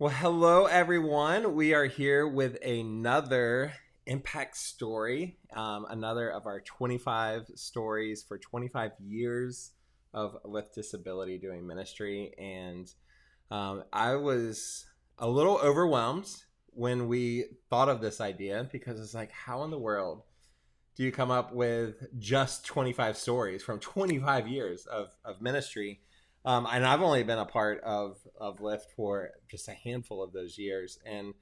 Well, hello everyone. We are here with another impact story, another of our 25 stories for 25 years of Lift Disability doing ministry. And I was a little overwhelmed when we thought of this idea because it's like, how in the world do you come up with just 25 stories from 25 years of ministry? And I've only been a part of Lyft for just a handful of those years. And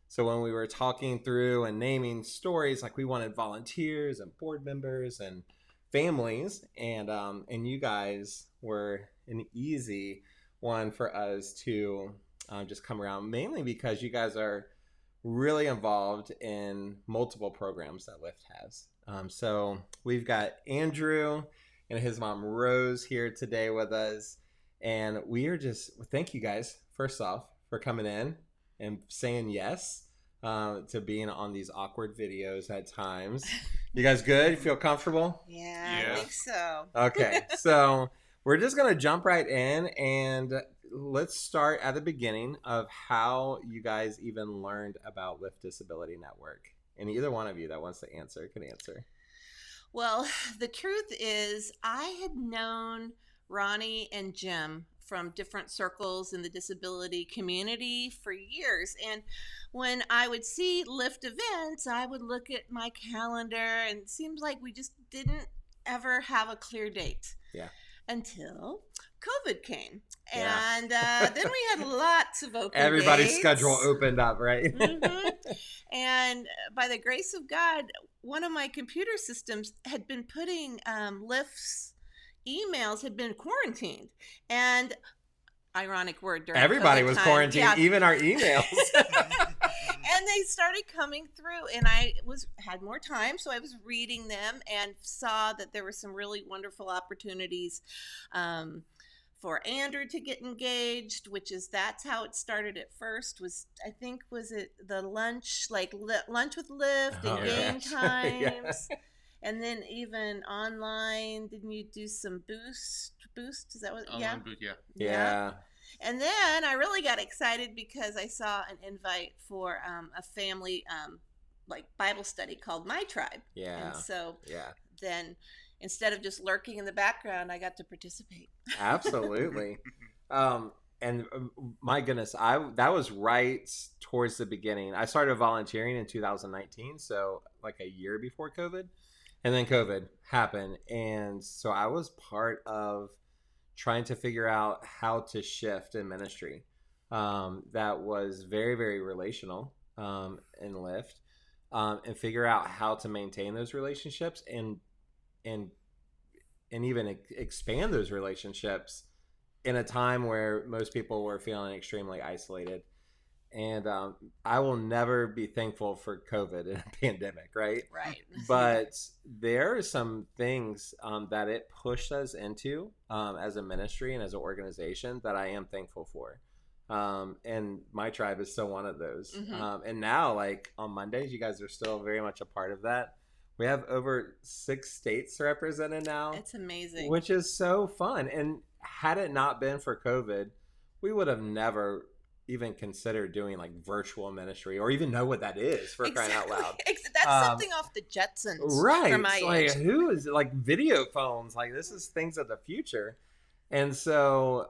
so when we were talking through and naming stories, like we wanted volunteers and board members and families, and you guys were an easy one for us to just come around, mainly because you guys are really involved in multiple programs that Lyft has. So we've got Andrew and his mom Rose here today with us. And we are just, thank you guys, first off, for coming in and saying yes to being on these awkward videos at times. You guys good? You feel comfortable? Yeah, I think so. Okay, so we're just going to jump right in and let's start at the beginning of how you guys even learned about Lift Disability Network. And either one of you that wants to answer can answer. Well, the truth is I had known Ronnie and Jim from different circles in the disability community for years. And when I would see Lyft events, I would look at my calendar and it seems like we just didn't ever have a clear date. Yeah. Until COVID came. Yeah. And then we had lots of open Everybody's dates. schedule opened up, right? Mm-hmm. And by the grace of God, one of my computer systems had been putting Lyft's emails had been quarantined. And ironic word during Everybody COVID was time. quarantined, Yeah. even our emails. And they started coming through and I had more time, so I was reading them and saw that there were some really wonderful opportunities for Andrew to get engaged, that's how it started at first. Was it the lunch, like lunch with Lyft and game times. Yeah. And then even online, didn't you do some boost? Is that what? Online boost, yeah. Yeah. And then I really got excited because I saw an invite for a family like Bible study called My Tribe. Yeah. And so then instead of just lurking in the background, I got to participate. Absolutely. And my goodness, that was right towards the beginning. I started volunteering in 2019, so like a year before COVID. And then COVID happened. And so I was part of trying to figure out how to shift in ministry. That was very, very relational in Lyft, and figure out how to maintain those relationships and even expand those relationships in a time where most people were feeling extremely isolated. And I will never be thankful for COVID and a pandemic, right? Right. But there are some things that it pushed us into as a ministry and as an organization that I am thankful for. And My Tribe is still one of those. Mm-hmm. And now, like on Mondays, you guys are still very much a part of that. We have over 6 states represented now. It's amazing. Which is so fun. And had it not been for COVID, we would have never even consider doing like virtual ministry or even know what that is, for crying out loud. That's something off the Jetsons, right? For my age. Who is like video phones? Like this is things of the future. And so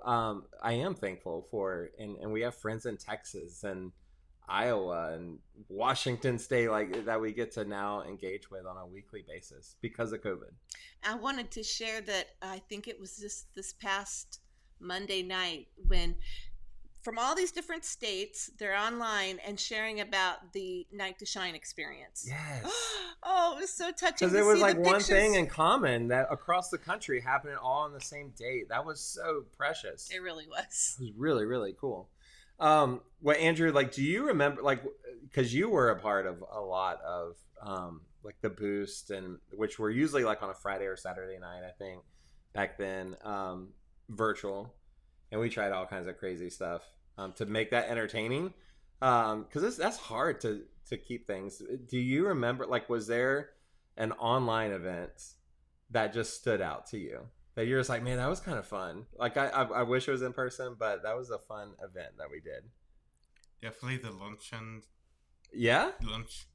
I am thankful for, and we have friends in Texas and Iowa and Washington State like that we get to now engage with on a weekly basis because of COVID. I wanted to share that I think it was just this past Monday night when from all these different states, they're online and sharing about the Night to Shine experience. Yes. Oh, it was so touching. Because it was like one thing in common that across the country happening all on the same date. That was so precious. It really was. It was really, really cool. Well, Andrew, like, do you remember, like, because you were a part of a lot of like the Boost, and which were usually like on a Friday or Saturday night, I think, back then, virtual. And we tried all kinds of crazy stuff to make that entertaining, because that's hard to keep things. Do you remember, like, was there an online event that just stood out to you that you're just like, man, that was kind of fun? Like, I wish it was in person, but that was a fun event that we did. Definitely the luncheon. Yeah? Lunch.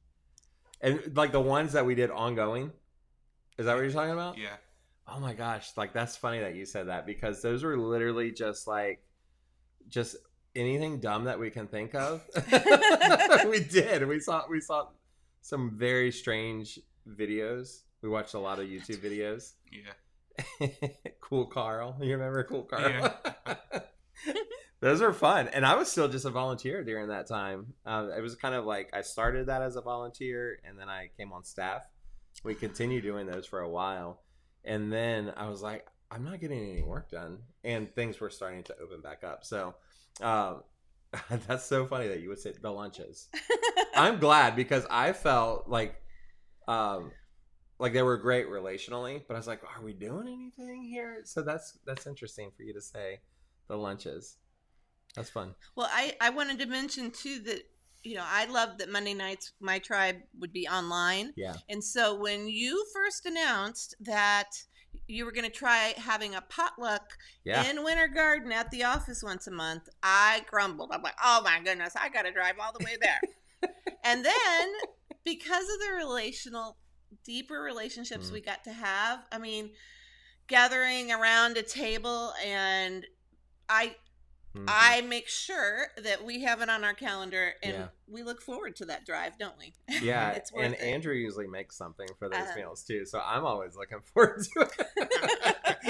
And like the ones that we did ongoing? Is that what you're talking about? Yeah. Oh my gosh, like that's funny that you said that because those were literally just anything dumb that we can think of. We did. We saw some very strange videos. We watched a lot of YouTube videos. Yeah. Cool Carl. You remember Cool Carl? Yeah. Those are fun. And I was still just a volunteer during that time. It was kind of like I started that as a volunteer and then I came on staff. We continued doing those for a while. And then I was like, I'm not getting any work done. And things were starting to open back up. So that's so funny that you would say the lunches. I'm glad because I felt like they were great relationally, but I was like, are we doing anything here? So that's interesting for you to say the lunches. That's fun. Well, I wanted to mention too that I love that Monday nights my tribe would be online. Yeah. And so when you first announced that you were going to try having a potluck in Winter Garden at the office once a month, I grumbled. I'm like, oh my goodness, I got to drive all the way there. And then because of the deeper relationships we got to have, I mean, gathering around a table, and I make sure that we have it on our calendar, and we look forward to that drive, don't we? Yeah, It's worth and it. Andrew usually makes something for those meals too, so I'm always looking forward to it.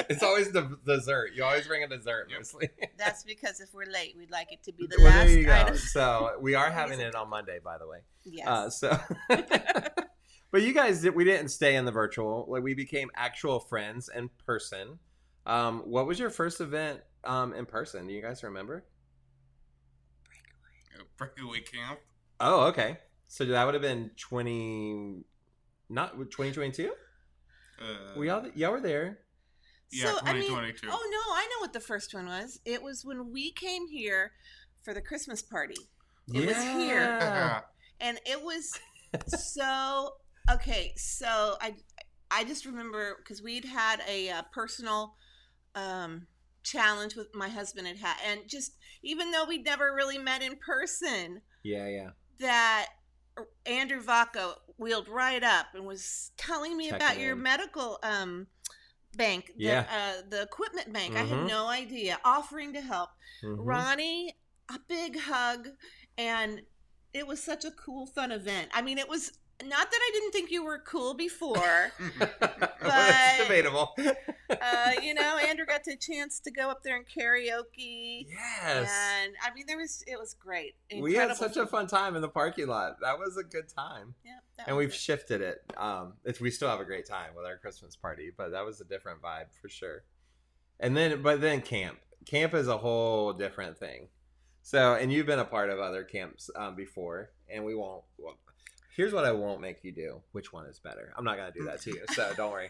It's always the dessert. You always bring a dessert mostly. That's because if we're late, we'd like it to be the Well, last there you go. item. So we are having it on Monday, by the way. Yes. But you guys, we didn't stay in the virtual. Like we became actual friends in person. What was your first event in person? Do you guys remember? Breakaway camp. Oh, okay. So that would have been 2022? Y'all were there. Yeah, So, 2022. oh no, I know what the first one was. It was when we came here for the Christmas party. It was here. And it was so okay. So I just remember because we'd had a personal challenge with my husband had, and just even though we'd never really met in person, that Andrew Vaca wheeled right up and was telling me about your medical bank, the equipment bank. I had no idea, offering to help. Ronnie, a big hug, and it was such a cool, fun event. I mean, it was not that I didn't think you were cool before, but that's debatable. Andrew got the chance to go up there and karaoke. Yes, and I mean, it was great. We had such a fun time in the parking lot. That was a good time. Yeah, and we've shifted it. We still have a great time with our Christmas party, but that was a different vibe for sure. And then camp is a whole different thing. So, and you've been a part of other camps before, and we won't. Well, here's what I won't make you do. Which one is better? I'm not gonna do that to you, so don't worry.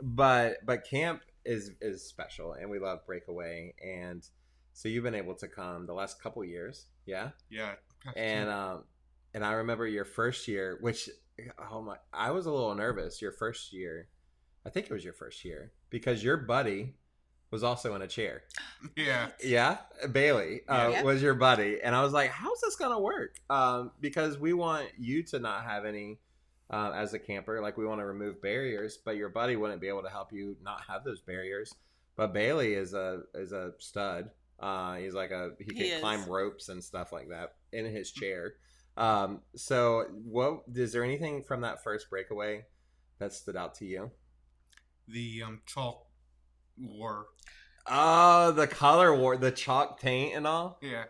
But camp is special, and we love Breakaway, and so you've been able to come the last couple years, yeah. And I remember your first year, which I was a little nervous. Your first year, I think it was your first year, because your buddy was also in a chair. Yeah, Bailey was your buddy, and I was like, how's this gonna work? Because we want you to not have any as a camper, like we want to remove barriers, but your buddy wouldn't be able to help you not have those barriers. But Bailey is a stud. He's like he can climb ropes and stuff like that in his chair. So is there anything from that first Breakaway that stood out to you? The chalk war. Oh, the color war, the chalk paint and all. Yeah.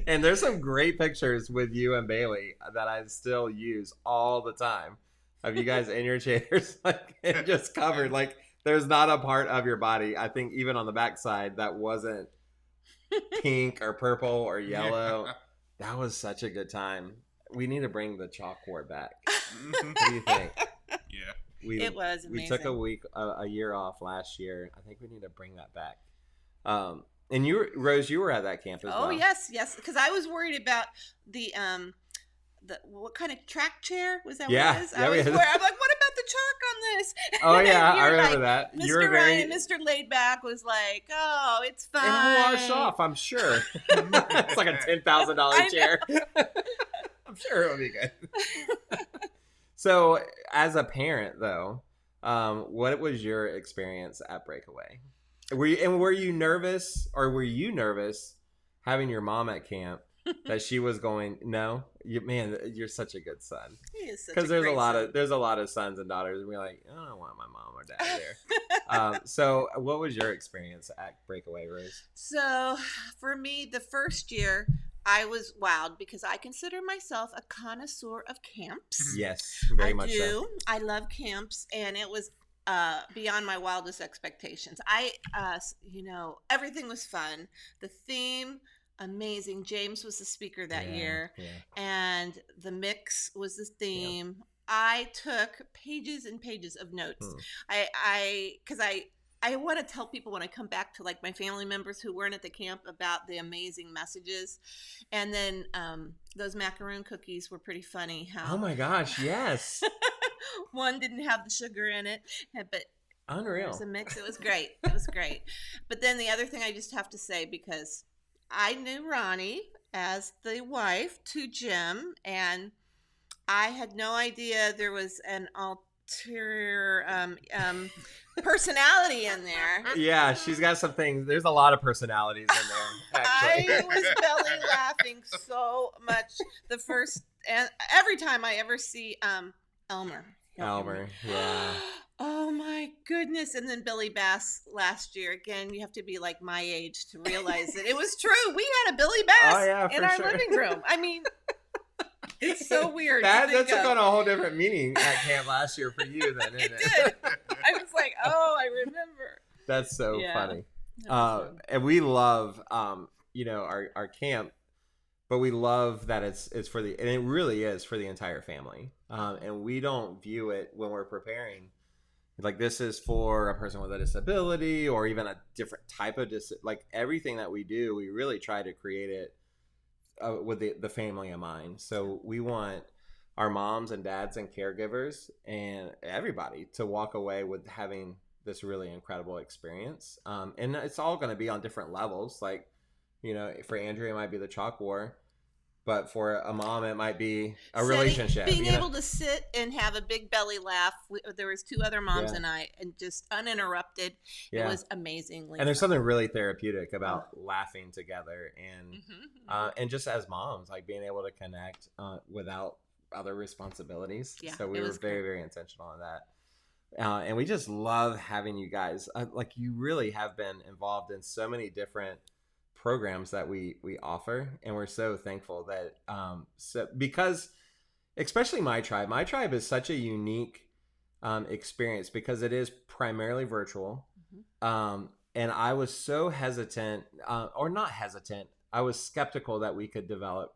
And there's some great pictures with you and Bailey that I still use all the time of you guys in your chairs, like just covered. Like there's not a part of your body, I think, even on the backside, that wasn't pink or purple or yellow. That was such a good time. We need to bring the chalk war back. What do you think? Yeah. It was amazing. We took a year off last year. I think we need to bring that back. And Rose, you were at that camp as well. Oh yes, because I was worried about the what kind of track chair was that? Yeah, what it was? I'm like, what about the chalk on this. Oh And yeah, I you're remember like, that. You were Mr. very. Ryan, Mr. Laidback was like, "Oh, it's fine." It'll wash off, I'm sure. It's like a $10,000 I chair. I'm sure it'll be good. So, as a parent, though, what was your experience at Breakaway? Were you nervous, or were you nervous having your mom at camp that she was going? No, man, you're such a good son. He is such Because a great son. there's a lot of sons and daughters, and we're like, I don't want my mom or dad there. So, what was your experience at Breakaway, Rose? So, for me, the first year, I was wowed because I consider myself a connoisseur of camps. Yes, very much so. I do. I love camps, and it was beyond my wildest expectations. Everything was fun. The theme, amazing. James was the speaker that year, and the mix was the theme. Yeah. I took pages and pages of notes. I want to tell people when I come back to like my family members who weren't at the camp about the amazing messages. And then those macaroon cookies were pretty funny. Oh my gosh, yes. One didn't have the sugar in it, but unreal. It was a mix. It was great. It was great. But then the other thing I just have to say, because I knew Ronnie as the wife to Jim, and I had no idea there was an ulterior personality in there. Yeah, she's got some things. There's a lot of personalities in there, actually. I was belly laughing so much and every time I ever see Elmer, yeah. Oh my goodness. And then Billy Bass last year. Again, you have to be like my age to realize it. It was true. We had a Billy Bass in our living room. I mean, it's so weird. That took on a whole different meaning at camp last year for you then, didn't it? Did. I was like, oh, I remember. That's so funny. And we love our camp, but we love that it's for and it really is for the entire family. And we don't view it when we're preparing like this is for a person with a disability or even a different type of like everything that we do, we really try to create it with the family in mind. So we want our moms and dads and caregivers and everybody to walk away with having this really incredible experience. And it's all going to be on different levels. Like, for Andrea, it might be the chalk war, but for a mom, it might be a relationship. Being able to sit and have a big belly laugh. There was two other moms and I, and just uninterrupted. It was amazingly And there's something really therapeutic about laughing together and just as moms, like being able to connect without other responsibilities. Yeah, so we were very, very intentional on that. And we just love having you guys. Like you really have been involved in so many different programs that we offer, and we're so thankful that because especially my tribe is such a unique experience because it is primarily virtual. And I was so hesitant or not hesitant, I was skeptical that we could develop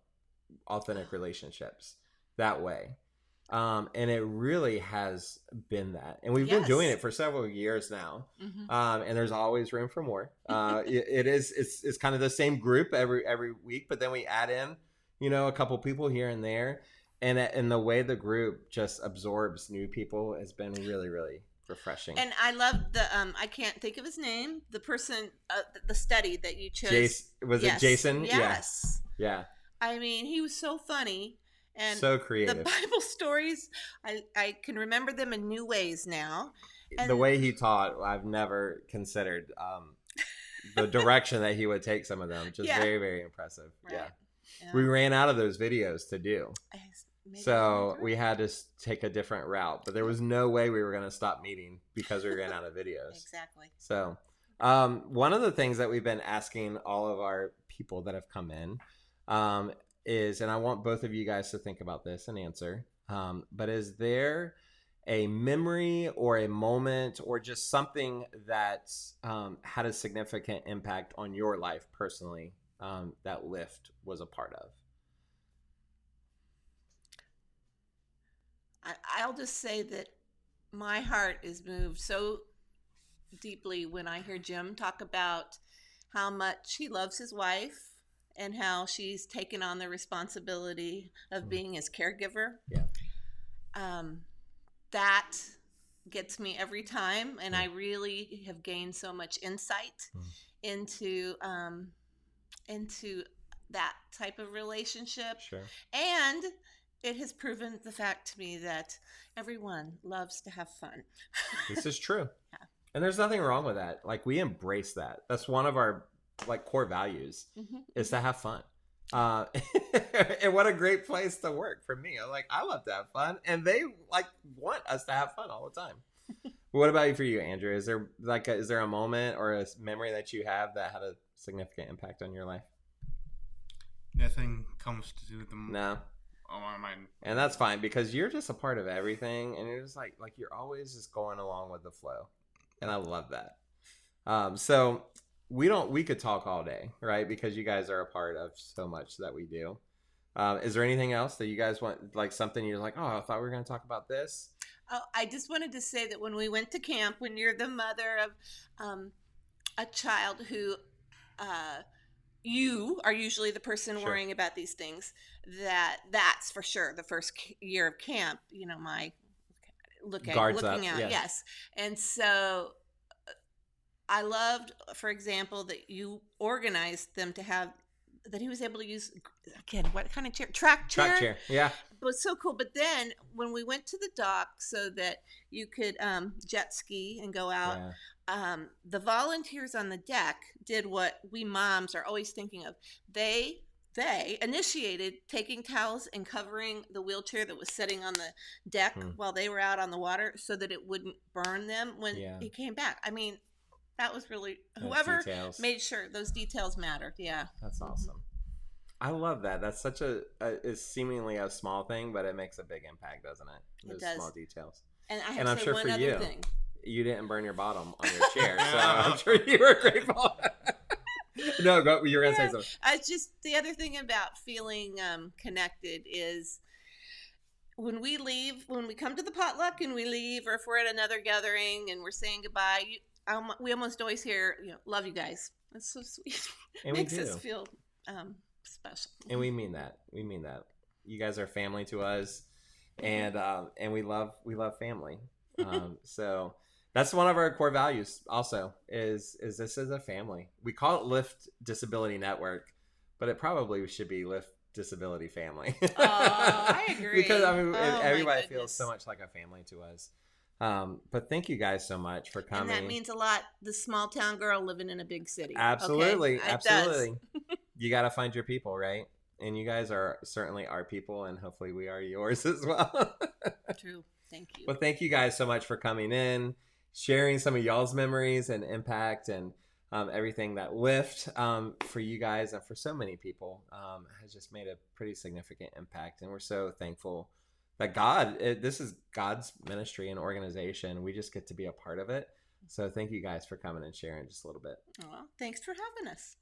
authentic relationships that way. And it really has been that. And we've been doing it for several years now. And there's always room for more. It's kind of the same group every week, but then we add in, a couple people here and there. And the way the group just absorbs new people has been really, really refreshing. And I love I can't think of his name, the person, the study that you chose. It Jason? Yes. Yeah. I mean, he was so funny. And so creative. The Bible stories, I can remember them in new ways now. And the way he taught, I've never considered the direction that he would take some of them. Just very, very impressive. Right. Yeah. We ran out of those videos to do. So we had to take a different route. But there was no way we were going to stop meeting because we ran out of videos. Exactly. So one of the things that we've been asking all of our people that have come in is, and I want both of you guys to think about this and answer, but is there a memory or a moment or just something that had a significant impact on your life personally that Lift was a part of? I'll just say that my heart is moved so deeply when I hear Jim talk about how much he loves his wife and how she's taken on the responsibility of being his caregiver. Yeah. that gets me every time, and I really have gained so much insight into that type of relationship. Sure. And it has proven the fact to me that everyone loves to have fun. This is true. Yeah. And there's nothing wrong with that. Like, we embrace that. That's one of our like core values is to have fun. And what a great place to work for me. I'm like, I love to have fun, and they like want us to have fun all the time. What about for you, Andrew? Is there is there a moment or a memory that you have that had a significant impact on your life? Nothing comes to them. No. On my mind. And that's fine, because you're just a part of everything, and you're just like you're always just going along with the flow, and I love that. So we could talk all day, right? Because you guys are a part of so much that we do. Is there anything else that you guys want, like something you're like, oh, I thought we were going to talk about this? Oh, I just wanted to say that when we went to camp, when you're the mother of a child who you are usually the person Sure. worrying about these things, that's for sure the first year of camp, my looking Guards out. up, yes. Yes. And so I loved, for example, that you organized them to have, that he was able to use, again, what kind of chair? Track chair? Track chair, yeah. It was so cool. But then when we went to the dock so that you could jet ski and go out, the volunteers on the deck did what we moms are always thinking of. They initiated taking towels and covering the wheelchair that was sitting on the deck while they were out on the water so that it wouldn't burn them when he came back. I mean, that was really, whoever made sure those details mattered. Yeah. That's awesome. I love that. That's such is seemingly a small thing, but it makes a big impact, doesn't it? Those small details. And I have to say one other thing. You didn't burn your bottom on your chair, so I'm sure you were grateful. No, you were going to say something. It's just the other thing about feeling connected is when we leave, when we come to the potluck and we leave, or if we're at another gathering and we're saying goodbye, we almost always hear, love you guys. That's so sweet. And makes us feel special. And we mean that. We mean that. You guys are family to us, and we love family. So that's one of our core values. Also, is this is a family. We call it Lift Disability Network, but it probably should be Lift Disability Family. Oh, I agree. Because everybody feels so much like a family to us. But thank you guys so much for coming. And that means a lot. The small town girl living in a big city. Absolutely. Okay? Absolutely. You got to find your people, right? And you guys are certainly our people, and hopefully we are yours as well. True. Thank you. Well, thank you guys so much for coming in, sharing some of y'all's memories and impact, and everything that Lyft for you guys and for so many people has just made a pretty significant impact. And we're so thankful that this is God's ministry and organization. We just get to be a part of it. So thank you guys for coming and sharing just a little bit. Well, thanks for having us.